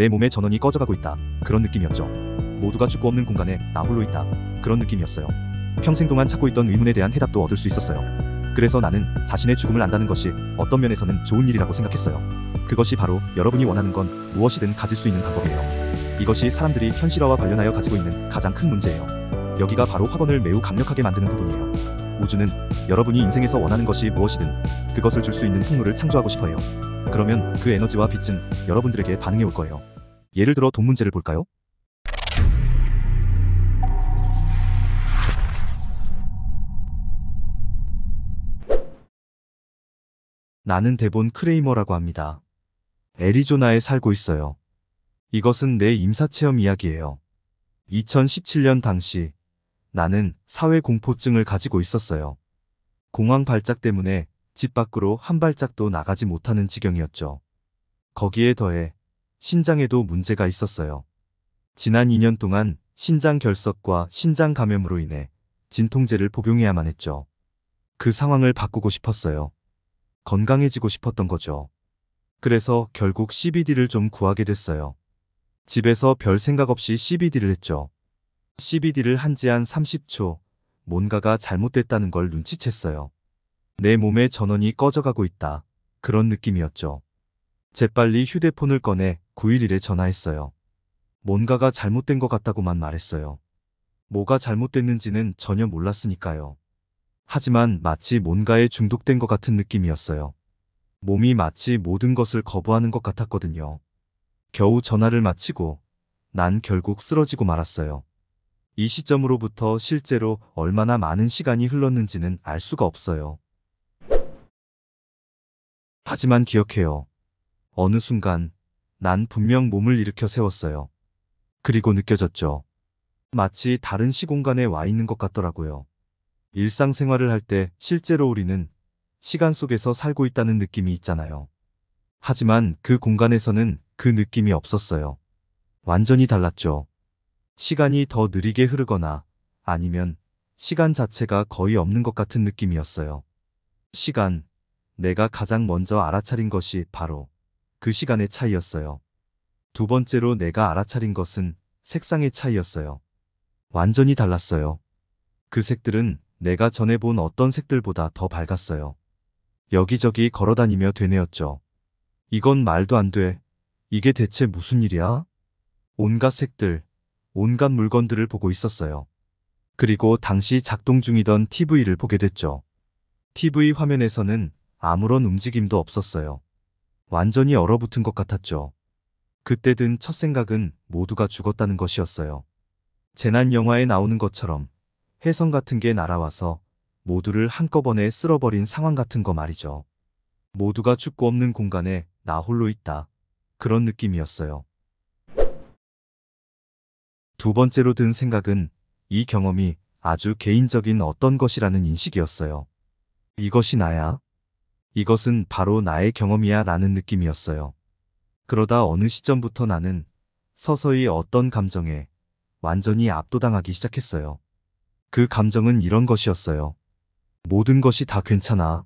내 몸의 전원이 꺼져가고 있다. 그런 느낌이었죠. 모두가 죽고 없는 공간에 나 홀로 있다. 그런 느낌이었어요. 평생 동안 찾고 있던 의문에 대한 해답도 얻을 수 있었어요. 그래서 나는 자신의 죽음을 안다는 것이 어떤 면에서는 좋은 일이라고 생각했어요. 그것이 바로 여러분이 원하는 건 무엇이든 가질 수 있는 방법이에요. 이것이 사람들이 현실화와 관련하여 가지고 있는 가장 큰 문제예요. 여기가 바로 확언을 매우 강력하게 만드는 부분이에요. 우주는 여러분이 인생에서 원하는 것이 무엇이든 그것을 줄 수 있는 통로를 창조하고 싶어해요. 그러면 그 에너지와 빛은 여러분들에게 반응해 올 거예요. 예를 들어 돈 문제를 볼까요? 나는 데본 크레이머라고 합니다. 애리조나에 살고 있어요. 이것은 내 임사체험 이야기예요. 2017년 당시 나는 사회공포증을 가지고 있었어요. 공황 발작 때문에 집 밖으로 한 발짝도 나가지 못하는 지경이었죠. 거기에 더해 신장에도 문제가 있었어요. 지난 2년 동안 신장 결석과 신장 감염으로 인해 진통제를 복용해야만 했죠. 그 상황을 바꾸고 싶었어요. 건강해지고 싶었던 거죠. 그래서 결국 CBD를 좀 구하게 됐어요. 집에서 별 생각 없이 CBD를 했죠. CBD를 한 지 한 30초, 뭔가가 잘못됐다는 걸 눈치챘어요. 내 몸의 전원이 꺼져가고 있다. 그런 느낌이었죠. 재빨리 휴대폰을 꺼내 911에 전화했어요. 뭔가가 잘못된 것 같다고만 말했어요. 뭐가 잘못됐는지는 전혀 몰랐으니까요. 하지만 마치 뭔가에 중독된 것 같은 느낌이었어요. 몸이 마치 모든 것을 거부하는 것 같았거든요. 겨우 전화를 마치고 난 결국 쓰러지고 말았어요. 이 시점으로부터 실제로 얼마나 많은 시간이 흘렀는지는 알 수가 없어요. 하지만 기억해요. 어느 순간 난 분명 몸을 일으켜 세웠어요. 그리고 느껴졌죠. 마치 다른 시공간에 와 있는 것 같더라고요. 일상생활을 할 때 실제로 우리는 시간 속에서 살고 있다는 느낌이 있잖아요. 하지만 그 공간에서는 그 느낌이 없었어요. 완전히 달랐죠. 시간이 더 느리게 흐르거나 아니면 시간 자체가 거의 없는 것 같은 느낌이었어요. 시간, 내가 가장 먼저 알아차린 것이 바로 그 시간의 차이였어요. 두 번째로 내가 알아차린 것은 색상의 차이였어요. 완전히 달랐어요. 그 색들은 내가 전에 본 어떤 색들보다 더 밝았어요. 여기저기 걸어다니며 되뇌었죠. 이건 말도 안 돼. 이게 대체 무슨 일이야? 온갖 색들, 온갖 물건들을 보고 있었어요. 그리고 당시 작동 중이던 TV를 보게 됐죠. TV 화면에서는 아무런 움직임도 없었어요. 완전히 얼어붙은 것 같았죠. 그때 든 첫 생각은 모두가 죽었다는 것이었어요. 재난 영화에 나오는 것처럼 혜성 같은 게 날아와서 모두를 한꺼번에 쓸어버린 상황 같은 거 말이죠. 모두가 죽고 없는 공간에 나 홀로 있다. 그런 느낌이었어요. 두 번째로 든 생각은 이 경험이 아주 개인적인 어떤 것이라는 인식이었어요. 이것이 나야. 이것은 바로 나의 경험이야 라는 느낌이었어요. 그러다 어느 시점부터 나는 서서히 어떤 감정에 완전히 압도당하기 시작했어요. 그 감정은 이런 것이었어요. 모든 것이 다 괜찮아.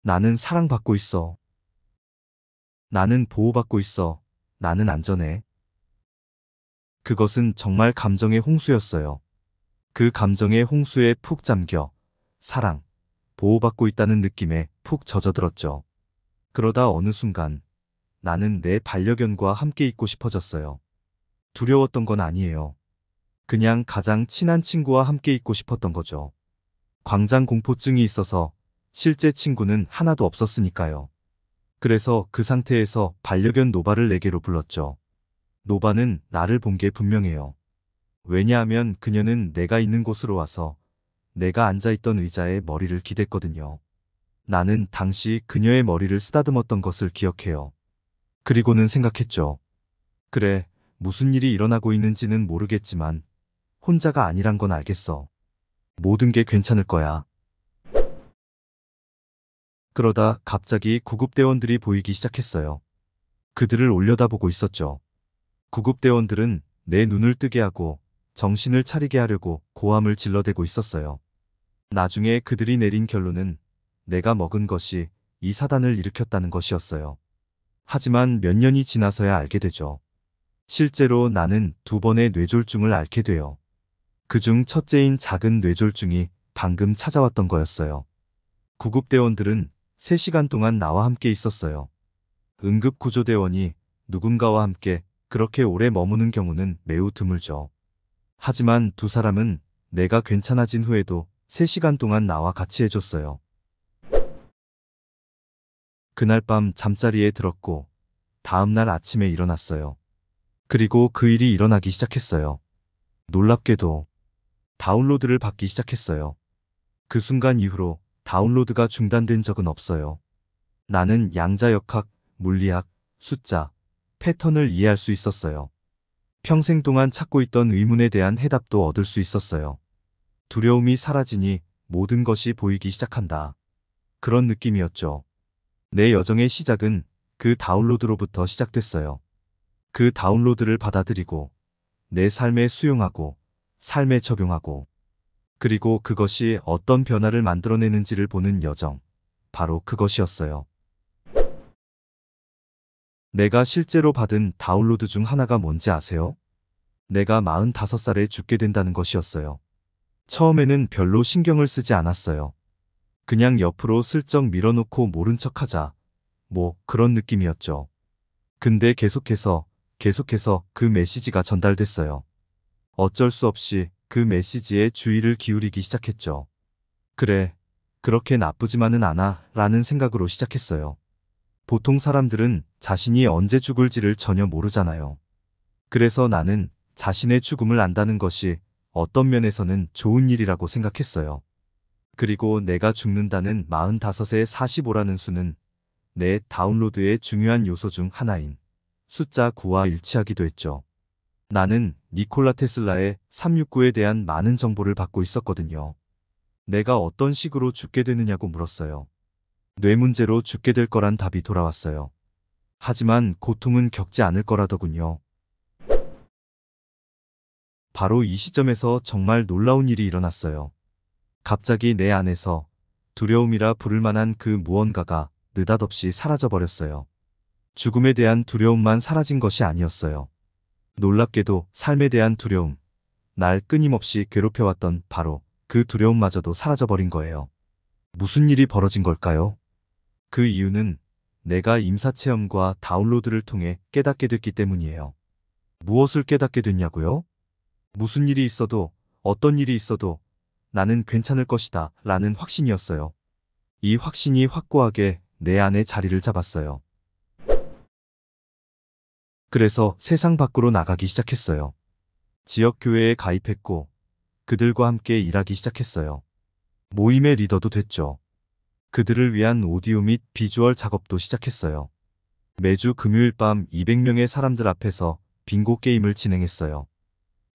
나는 사랑받고 있어. 나는 보호받고 있어. 나는 안전해. 그것은 정말 감정의 홍수였어요. 그 감정의 홍수에 푹 잠겨 사랑, 보호받고 있다는 느낌에 푹 젖어들었죠. 그러다 어느 순간 나는 내 반려견과 함께 있고 싶어졌어요. 두려웠던 건 아니에요. 그냥 가장 친한 친구와 함께 있고 싶었던 거죠. 광장 공포증이 있어서 실제 친구는 하나도 없었으니까요. 그래서 그 상태에서 반려견 노바를 내게로 불렀죠. 노바는 나를 본 게 분명해요. 왜냐하면 그녀는 내가 있는 곳으로 와서 내가 앉아있던 의자에 머리를 기댔거든요. 나는 당시 그녀의 머리를 쓰다듬었던 것을 기억해요. 그리고는 생각했죠. 그래, 무슨 일이 일어나고 있는지는 모르겠지만 혼자가 아니란 건 알겠어. 모든 게 괜찮을 거야. 그러다 갑자기 구급대원들이 보이기 시작했어요. 그들을 올려다보고 있었죠. 구급대원들은 내 눈을 뜨게 하고 정신을 차리게 하려고 고함을 질러대고 있었어요. 나중에 그들이 내린 결론은 내가 먹은 것이 이 사단을 일으켰다는 것이었어요. 하지만 몇 년이 지나서야 알게 되죠. 실제로 나는 2번의 뇌졸중을 앓게 돼요. 그중 첫째인 작은 뇌졸중이 방금 찾아왔던 거였어요. 구급대원들은 3시간 동안 나와 함께 있었어요. 응급구조대원이 누군가와 함께 그렇게 오래 머무는 경우는 매우 드물죠. 하지만 2사람은 내가 괜찮아진 후에도 3시간 동안 나와 같이 해줬어요. 그날 밤 잠자리에 들었고 다음날 아침에 일어났어요. 그리고 그 일이 일어나기 시작했어요. 놀랍게도 다운로드를 받기 시작했어요. 그 순간 이후로 다운로드가 중단된 적은 없어요. 나는 양자역학, 물리학, 숫자, 패턴을 이해할 수 있었어요. 평생 동안 찾고 있던 의문에 대한 해답도 얻을 수 있었어요. 두려움이 사라지니 모든 것이 보이기 시작한다. 그런 느낌이었죠. 내 여정의 시작은 그 다운로드로부터 시작됐어요. 그 다운로드를 받아들이고 내 삶에 수용하고 삶에 적용하고 그리고 그것이 어떤 변화를 만들어내는지를 보는 여정. 바로 그것이었어요. 내가 실제로 받은 다운로드 중 하나가 뭔지 아세요? 내가 45살에 죽게 된다는 것이었어요. 처음에는 별로 신경을 쓰지 않았어요. 그냥 옆으로 슬쩍 밀어놓고 모른 척하자. 뭐 그런 느낌이었죠. 근데 계속해서 그 메시지가 전달됐어요. 어쩔 수 없이 그 메시지에 주의를 기울이기 시작했죠. 그래, 그렇게 나쁘지만은 않아 라는 생각으로 시작했어요. 보통 사람들은 자신이 언제 죽을지를 전혀 모르잖아요. 그래서 나는 자신의 죽음을 안다는 것이 어떤 면에서는 좋은 일이라고 생각했어요. 그리고 내가 죽는다는 45에 45라는 수는 내 다운로드의 중요한 요소 중 하나인 숫자 9와 일치하기도 했죠. 나는 니콜라 테슬라의 369에 대한 많은 정보를 받고 있었거든요. 내가 어떤 식으로 죽게 되느냐고 물었어요. 뇌 문제로 죽게 될 거란 답이 돌아왔어요. 하지만 고통은 겪지 않을 거라더군요. 바로 이 시점에서 정말 놀라운 일이 일어났어요. 갑자기 내 안에서 두려움이라 부를 만한 그 무언가가 느닷없이 사라져버렸어요. 죽음에 대한 두려움만 사라진 것이 아니었어요. 놀랍게도 삶에 대한 두려움, 날 끊임없이 괴롭혀왔던 바로 그 두려움마저도 사라져버린 거예요. 무슨 일이 벌어진 걸까요? 그 이유는 내가 임사체험과 다운로드를 통해 깨닫게 됐기 때문이에요. 무엇을 깨닫게 됐냐고요? 무슨 일이 있어도, 어떤 일이 있어도 나는 괜찮을 것이다 라는 확신이었어요. 이 확신이 확고하게 내 안에 자리를 잡았어요. 그래서 세상 밖으로 나가기 시작했어요. 지역교회에 가입했고 그들과 함께 일하기 시작했어요. 모임의 리더도 됐죠. 그들을 위한 오디오 및 비주얼 작업도 시작했어요. 매주 금요일 밤 200명의 사람들 앞에서 빙고 게임을 진행했어요.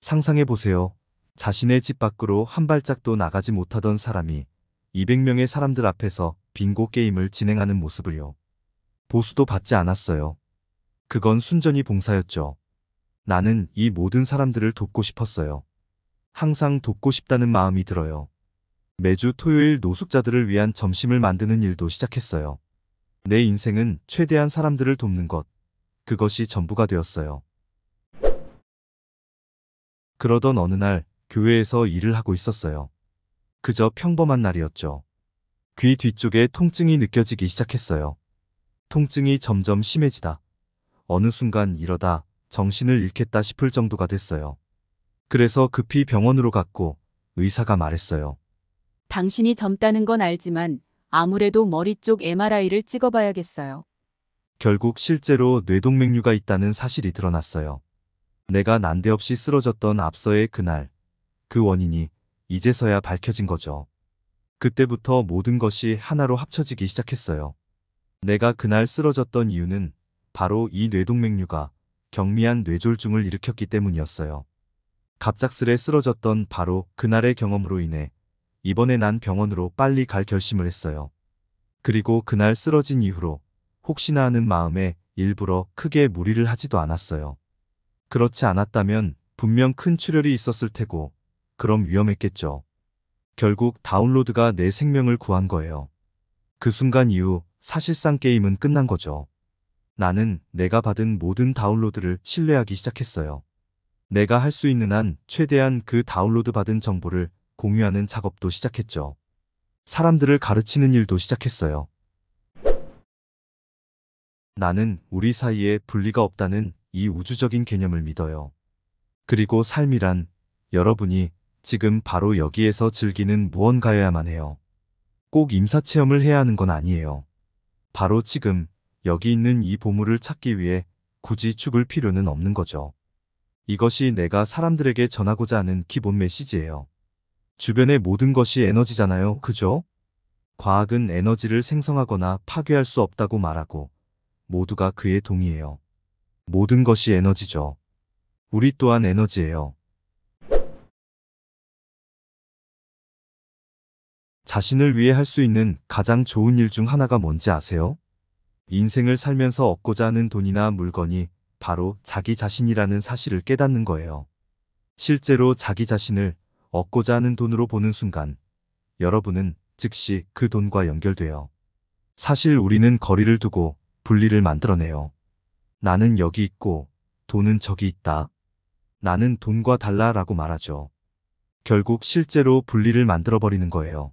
상상해보세요. 자신의 집 밖으로 한 발짝도 나가지 못하던 사람이 200명의 사람들 앞에서 빙고 게임을 진행하는 모습을요. 보수도 받지 않았어요. 그건 순전히 봉사였죠. 나는 이 모든 사람들을 돕고 싶었어요. 항상 돕고 싶다는 마음이 들어요. 매주 토요일 노숙자들을 위한 점심을 만드는 일도 시작했어요. 내 인생은 최대한 사람들을 돕는 것, 그것이 전부가 되었어요. 그러던 어느 날 교회에서 일을 하고 있었어요. 그저 평범한 날이었죠. 귀 뒤쪽에 통증이 느껴지기 시작했어요. 통증이 점점 심해지다. 어느 순간 이러다 정신을 잃겠다 싶을 정도가 됐어요. 그래서 급히 병원으로 갔고 의사가 말했어요. 당신이 젊다는 건 알지만 아무래도 머리 쪽 MRI를 찍어봐야겠어요. 결국 실제로 뇌동맥류가 있다는 사실이 드러났어요. 내가 난데없이 쓰러졌던 앞서의 그날, 그 원인이 이제서야 밝혀진 거죠. 그때부터 모든 것이 하나로 합쳐지기 시작했어요. 내가 그날 쓰러졌던 이유는 바로 이 뇌동맥류가 경미한 뇌졸중을 일으켰기 때문이었어요. 갑작스레 쓰러졌던 바로 그날의 경험으로 인해 이번에 난 병원으로 빨리 갈 결심을 했어요. 그리고 그날 쓰러진 이후로 혹시나 하는 마음에 일부러 크게 무리를 하지도 않았어요. 그렇지 않았다면 분명 큰 출혈이 있었을 테고 그럼 위험했겠죠. 결국 다운로드가 내 생명을 구한 거예요. 그 순간 이후 사실상 게임은 끝난 거죠. 나는 내가 받은 모든 다운로드를 신뢰하기 시작했어요. 내가 할 수 있는 한 최대한 그 다운로드 받은 정보를 공유하는 작업도 시작했죠. 사람들을 가르치는 일도 시작했어요. 나는 우리 사이에 분리가 없다는 이 우주적인 개념을 믿어요. 그리고 삶이란 여러분이 지금 바로 여기에서 즐기는 무언가여야만 해요. 꼭 임사체험을 해야 하는 건 아니에요. 바로 지금 여기 있는 이 보물을 찾기 위해 굳이 죽을 필요는 없는 거죠. 이것이 내가 사람들에게 전하고자 하는 기본 메시지예요. 주변의 모든 것이 에너지잖아요. 그죠? 과학은 에너지를 생성하거나 파괴할 수 없다고 말하고 모두가 그에 동의해요. 모든 것이 에너지죠. 우리 또한 에너지예요. 자신을 위해 할 수 있는 가장 좋은 일 중 하나가 뭔지 아세요? 인생을 살면서 얻고자 하는 돈이나 물건이 바로 자기 자신이라는 사실을 깨닫는 거예요. 실제로 자기 자신을 얻고자 하는 돈으로 보는 순간 여러분은 즉시 그 돈과 연결돼요. 사실 우리는 거리를 두고 분리를 만들어내요. 나는 여기 있고 돈은 저기 있다. 나는 돈과 달라라고 말하죠. 결국 실제로 분리를 만들어버리는 거예요.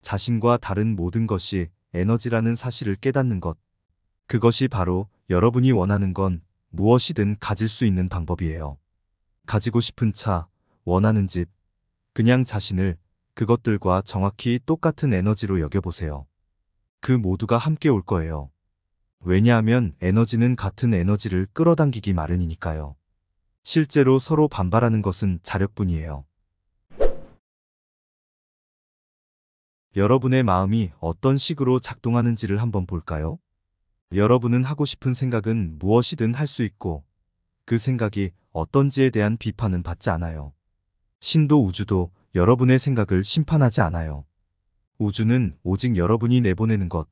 자신과 다른 모든 것이 에너지라는 사실을 깨닫는 것. 그것이 바로 여러분이 원하는 건 무엇이든 가질 수 있는 방법이에요. 가지고 싶은 차, 원하는 집, 그냥 자신을 그것들과 정확히 똑같은 에너지로 여겨보세요. 그 모두가 함께 올 거예요. 왜냐하면 에너지는 같은 에너지를 끌어당기기 마련이니까요. 실제로 서로 반발하는 것은 자력뿐이에요. 여러분의 마음이 어떤 식으로 작동하는지를 한번 볼까요? 여러분은 하고 싶은 생각은 무엇이든 할 수 있고 그 생각이 어떤지에 대한 비판은 받지 않아요. 신도 우주도 여러분의 생각을 심판하지 않아요. 우주는 오직 여러분이 내보내는 것,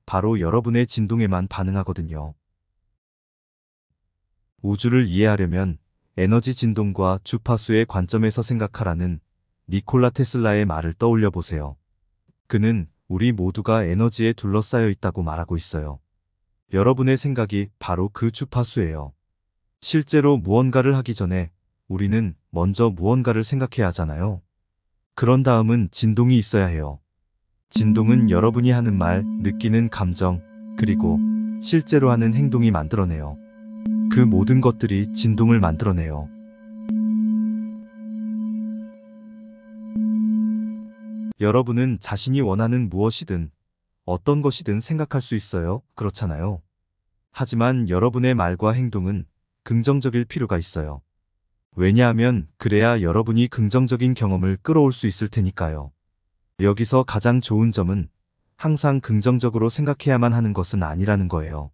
바로 여러분의 진동에만 반응하거든요. 우주를 이해하려면 에너지 진동과 주파수의 관점에서 생각하라는 니콜라 테슬라의 말을 떠올려 보세요. 그는 우리 모두가 에너지에 둘러싸여 있다고 말하고 있어요. 여러분의 생각이 바로 그 주파수예요. 실제로 무언가를 하기 전에 우리는 먼저 무언가를 생각해야 하잖아요. 그런 다음은 진동이 있어야 해요. 진동은 여러분이 하는 말, 느끼는 감정, 그리고 실제로 하는 행동이 만들어내요. 그 모든 것들이 진동을 만들어내요. 여러분은 자신이 원하는 무엇이든 어떤 것이든 생각할 수 있어요. 그렇잖아요. 하지만 여러분의 말과 행동은 긍정적일 필요가 있어요. 왜냐하면 그래야 여러분이 긍정적인 경험을 끌어올 수 있을 테니까요. 여기서 가장 좋은 점은 항상 긍정적으로 생각해야만 하는 것은 아니라는 거예요.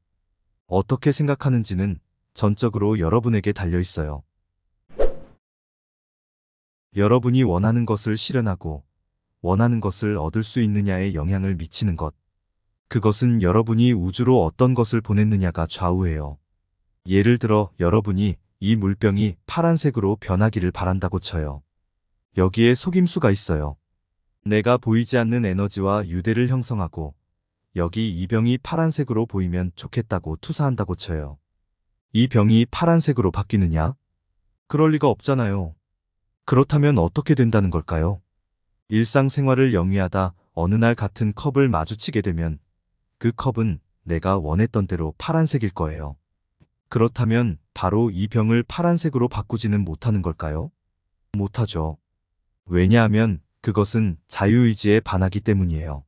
어떻게 생각하는지는 전적으로 여러분에게 달려 있어요. 여러분이 원하는 것을 실현하고 원하는 것을 얻을 수 있느냐에 영향을 미치는 것. 그것은 여러분이 우주로 어떤 것을 보냈느냐가 좌우해요. 예를 들어 여러분이 이 물병이 파란색으로 변하기를 바란다고 쳐요. 여기에 속임수가 있어요. 내가 보이지 않는 에너지와 유대를 형성하고 여기 이 병이 파란색으로 보이면 좋겠다고 투사한다고 쳐요. 이 병이 파란색으로 바뀌느냐? 그럴 리가 없잖아요. 그렇다면 어떻게 된다는 걸까요? 일상생활을 영위하다 어느 날 같은 컵을 마주치게 되면 그 컵은 내가 원했던 대로 파란색일 거예요. 그렇다면 바로 이 병을 파란색으로 바꾸지는 못하는 걸까요? 못하죠. 왜냐하면 그것은 자유의지에 반하기 때문이에요.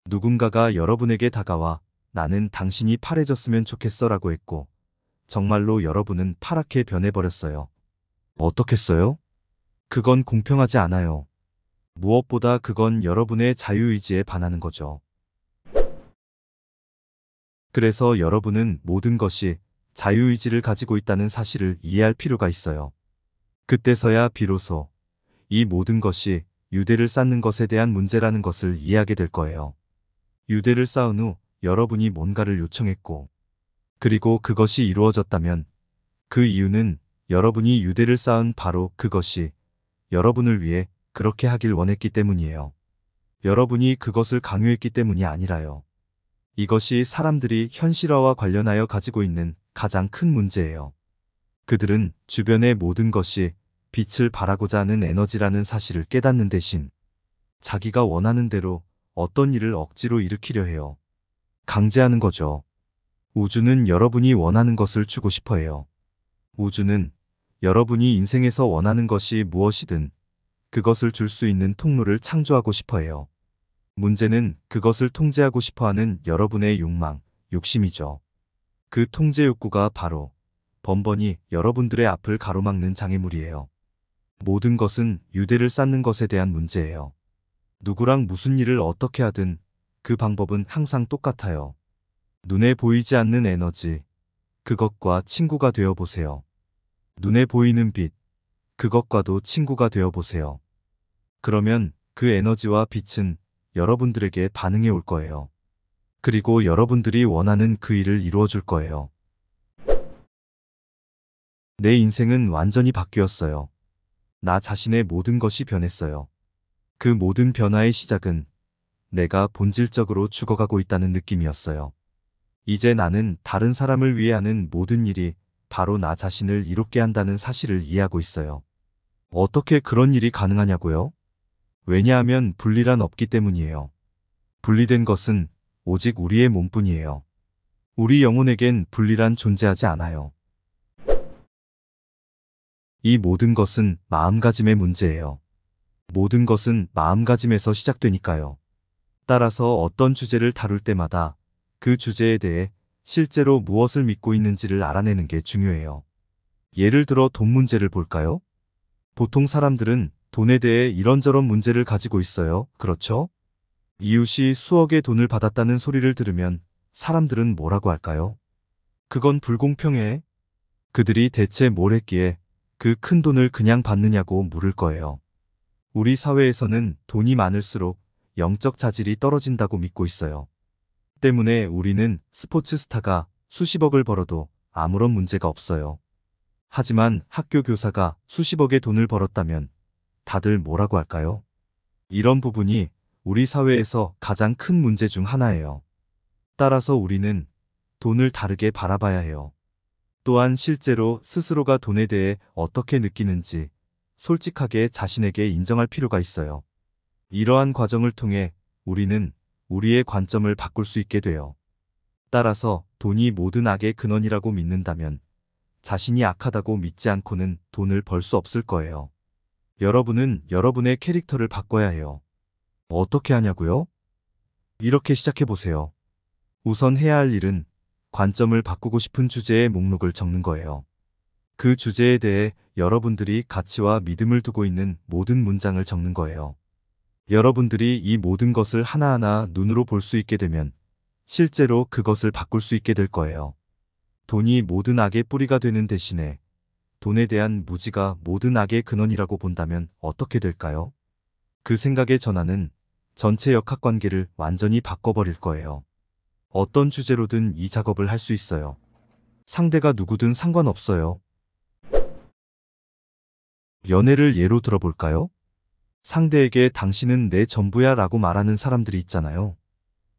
누군가가 여러분에게 다가와 나는 당신이 파래졌으면 좋겠어 라고 했고 정말로 여러분은 파랗게 변해버렸어요. 어떻겠어요? 그건 공평하지 않아요. 무엇보다 그건 여러분의 자유의지에 반하는 거죠. 그래서 여러분은 모든 것이 자유의지를 가지고 있다는 사실을 이해할 필요가 있어요. 그때서야 비로소 이 모든 것이 유대를 쌓는 것에 대한 문제라는 것을 이해하게 될 거예요. 유대를 쌓은 후 여러분이 뭔가를 요청했고 그리고 그것이 이루어졌다면 그 이유는 여러분이 유대를 쌓은 바로 그것이 여러분을 위해 그렇게 하길 원했기 때문이에요. 여러분이 그것을 강요했기 때문이 아니라요. 이것이 사람들이 현실화와 관련하여 가지고 있는 가장 큰 문제예요. 그들은 주변의 모든 것이 빛을 발하고자 하는 에너지라는 사실을 깨닫는 대신 자기가 원하는 대로 어떤 일을 억지로 일으키려 해요. 강제하는 거죠. 우주는 여러분이 원하는 것을 주고 싶어 해요. 우주는 여러분이 인생에서 원하는 것이 무엇이든 그것을 줄 수 있는 통로를 창조하고 싶어 해요. 문제는 그것을 통제하고 싶어 하는 여러분의 욕망, 욕심이죠. 그 통제 욕구가 바로 번번이 여러분들의 앞을 가로막는 장애물이에요. 모든 것은 유대를 쌓는 것에 대한 문제예요. 누구랑 무슨 일을 어떻게 하든 그 방법은 항상 똑같아요. 눈에 보이지 않는 에너지, 그것과 친구가 되어 보세요. 눈에 보이는 빛, 그것과도 친구가 되어 보세요. 그러면 그 에너지와 빛은 여러분들에게 반응해 올 거예요. 그리고 여러분들이 원하는 그 일을 이루어 줄 거예요. 내 인생은 완전히 바뀌었어요. 나 자신의 모든 것이 변했어요. 그 모든 변화의 시작은 내가 본질적으로 죽어가고 있다는 느낌이었어요. 이제 나는 다른 사람을 위해 하는 모든 일이 바로 나 자신을 이롭게 한다는 사실을 이해하고 있어요. 어떻게 그런 일이 가능하냐고요? 왜냐하면 분리란 없기 때문이에요. 분리된 것은 오직 우리의 몸뿐이에요. 우리 영혼에겐 분리란 존재하지 않아요. 이 모든 것은 마음가짐의 문제예요. 모든 것은 마음가짐에서 시작되니까요. 따라서 어떤 주제를 다룰 때마다 그 주제에 대해 실제로 무엇을 믿고 있는지를 알아내는 게 중요해요. 예를 들어 돈 문제를 볼까요? 보통 사람들은 돈에 대해 이런저런 문제를 가지고 있어요. 그렇죠? 이웃이 수억의 돈을 받았다는 소리를 들으면 사람들은 뭐라고 할까요? 그건 불공평해. 그들이 대체 뭘 했기에 그 큰 돈을 그냥 받느냐고 물을 거예요. 우리 사회에서는 돈이 많을수록 영적 자질이 떨어진다고 믿고 있어요. 때문에 우리는 스포츠 스타가 수십억을 벌어도 아무런 문제가 없어요. 하지만 학교 교사가 수십억의 돈을 벌었다면 다들 뭐라고 할까요? 이런 부분이 우리 사회에서 가장 큰 문제 중 하나예요. 따라서 우리는 돈을 다르게 바라봐야 해요. 또한 실제로 스스로가 돈에 대해 어떻게 느끼는지 솔직하게 자신에게 인정할 필요가 있어요. 이러한 과정을 통해 우리는 우리의 관점을 바꿀 수 있게 돼요. 따라서 돈이 모든 악의 근원이라고 믿는다면 자신이 악하다고 믿지 않고는 돈을 벌 수 없을 거예요. 여러분은 여러분의 캐릭터를 바꿔야 해요. 어떻게 하냐고요? 이렇게 시작해 보세요. 우선 해야 할 일은 관점을 바꾸고 싶은 주제의 목록을 적는 거예요. 그 주제에 대해 여러분들이 가치와 믿음을 두고 있는 모든 문장을 적는 거예요. 여러분들이 이 모든 것을 하나하나 눈으로 볼 수 있게 되면 실제로 그것을 바꿀 수 있게 될 거예요. 돈이 모든 악의 뿌리가 되는 대신에 돈에 대한 무지가 모든 악의 근원이라고 본다면 어떻게 될까요? 그 생각의 전환은 전체 역학관계를 완전히 바꿔버릴 거예요. 어떤 주제로든 이 작업을 할 수 있어요. 상대가 누구든 상관없어요. 연애를 예로 들어볼까요? 상대에게 당신은 내 전부야 라고 말하는 사람들이 있잖아요.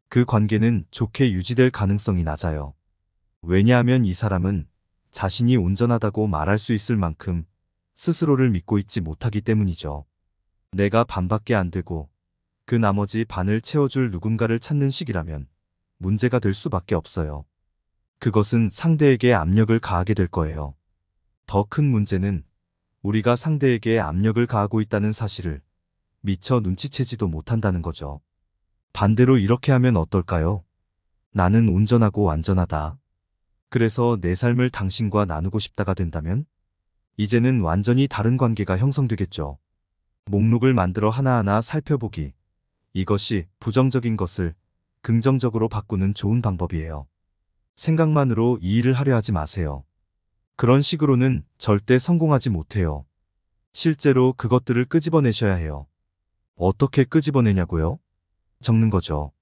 그 관계는 좋게 유지될 가능성이 낮아요. 왜냐하면 이 사람은 자신이 온전하다고 말할 수 있을 만큼 스스로를 믿고 있지 못하기 때문이죠. 내가 반밖에 안 되고 그 나머지 반을 채워줄 누군가를 찾는 식이라면 문제가 될 수밖에 없어요. 그것은 상대에게 압력을 가하게 될 거예요. 더 큰 문제는 우리가 상대에게 압력을 가하고 있다는 사실을 미처 눈치채지도 못한다는 거죠. 반대로 이렇게 하면 어떨까요? 나는 온전하고 완전하다. 그래서 내 삶을 당신과 나누고 싶다가 된다면? 이제는 완전히 다른 관계가 형성되겠죠. 목록을 만들어 하나하나 살펴보기. 이것이 부정적인 것을 긍정적으로 바꾸는 좋은 방법이에요. 생각만으로 이 일을 하려 하지 마세요. 그런 식으로는 절대 성공하지 못해요. 실제로 그것들을 끄집어내셔야 해요. 어떻게 끄집어내냐고요? 적는 거죠.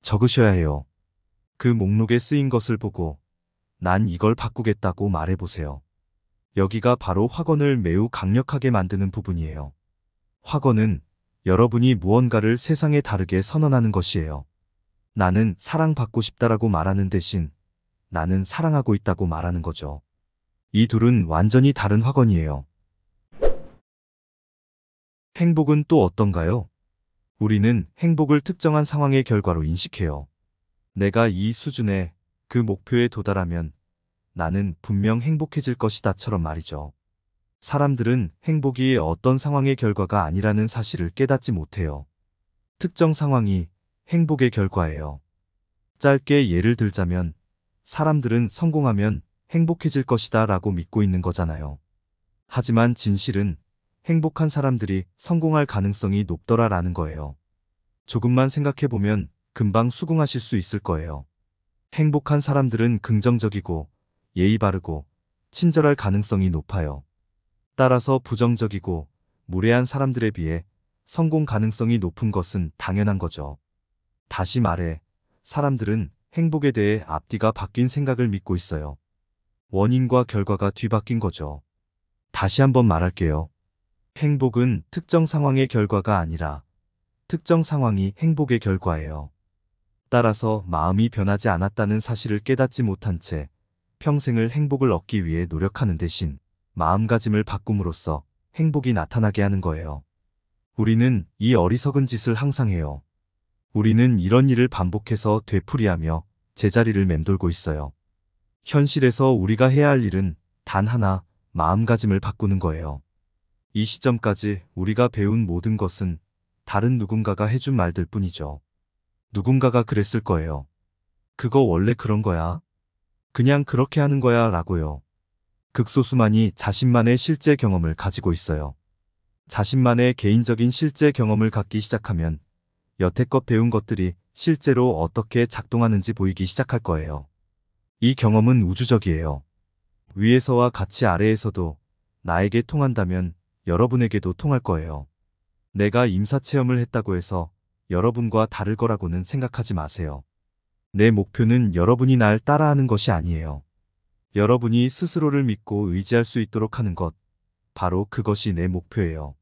적으셔야 해요. 그 목록에 쓰인 것을 보고 난 이걸 바꾸겠다고 말해보세요. 여기가 바로 확언을 매우 강력하게 만드는 부분이에요. 확언은 여러분이 무언가를 세상에 다르게 선언하는 것이에요. 나는 사랑받고 싶다라고 말하는 대신 나는 사랑하고 있다고 말하는 거죠. 이 둘은 완전히 다른 확언이에요. 행복은 또 어떤가요? 우리는 행복을 특정한 상황의 결과로 인식해요. 내가 이 수준의 그 목표에 도달하면 나는 분명 행복해질 것이다처럼 말이죠. 사람들은 행복이 어떤 상황의 결과가 아니라는 사실을 깨닫지 못해요. 특정 상황이 행복의 결과예요. 짧게 예를 들자면 사람들은 성공하면 행복해질 것이다 라고 믿고 있는 거잖아요. 하지만 진실은 행복한 사람들이 성공할 가능성이 높더라라는 거예요. 조금만 생각해보면 금방 수긍하실 수 있을 거예요. 행복한 사람들은 긍정적이고 예의 바르고 친절할 가능성이 높아요. 따라서 부정적이고 무례한 사람들에 비해 성공 가능성이 높은 것은 당연한 거죠. 다시 말해, 사람들은 행복에 대해 앞뒤가 바뀐 생각을 믿고 있어요. 원인과 결과가 뒤바뀐 거죠. 다시 한번 말할게요. 행복은 특정 상황의 결과가 아니라 특정 상황이 행복의 결과예요. 따라서 마음이 변하지 않았다는 사실을 깨닫지 못한 채 평생을 행복을 얻기 위해 노력하는 대신 마음가짐을 바꿈으로써 행복이 나타나게 하는 거예요. 우리는 이 어리석은 짓을 항상 해요. 우리는 이런 일을 반복해서 되풀이하며 제자리를 맴돌고 있어요. 현실에서 우리가 해야 할 일은 단 하나, 마음가짐을 바꾸는 거예요. 이 시점까지 우리가 배운 모든 것은 다른 누군가가 해준 말들 뿐이죠. 누군가가 그랬을 거예요. 그거 원래 그런 거야. 그냥 그렇게 하는 거야 라고요. 극소수만이 자신만의 실제 경험을 가지고 있어요. 자신만의 개인적인 실제 경험을 갖기 시작하면 여태껏 배운 것들이 실제로 어떻게 작동하는지 보이기 시작할 거예요. 이 경험은 우주적이에요. 위에서와 같이 아래에서도 나에게 통한다면 여러분에게도 통할 거예요. 내가 임사체험을 했다고 해서 여러분과 다를 거라고는 생각하지 마세요. 내 목표는 여러분이 날 따라하는 것이 아니에요. 여러분이 스스로를 믿고 의지할 수 있도록 하는 것, 바로 그것이 내 목표예요.